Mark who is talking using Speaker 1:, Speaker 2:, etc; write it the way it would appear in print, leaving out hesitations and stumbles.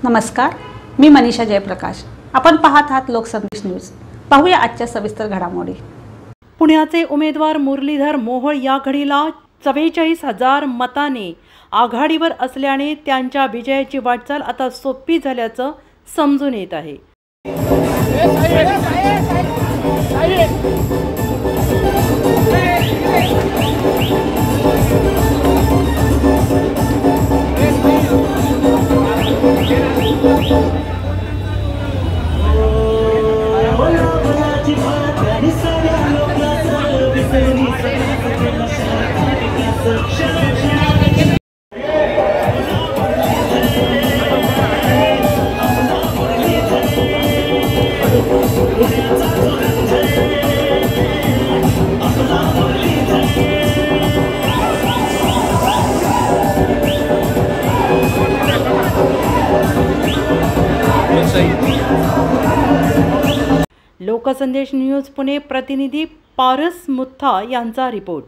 Speaker 1: नमस्कार, मी मनीषा जयप्रकाश। आपण पाहत आहात लोकसंदेश न्यूज। पाहूया आजच्या सविस्तर घडामोडी।
Speaker 2: पुण्याचे उमेदवार मुरलीधर मोहोळ या घडीला 44,000 मतांनी आघाडीवर असल्याने त्यांच्या विजयाची वाटचाल आता सोपी झाल्याचं समजून येत आहे। लोकसंदेश न्यूज पुणे प्रतिनिधी पारस मुथा यांचा रिपोर्ट।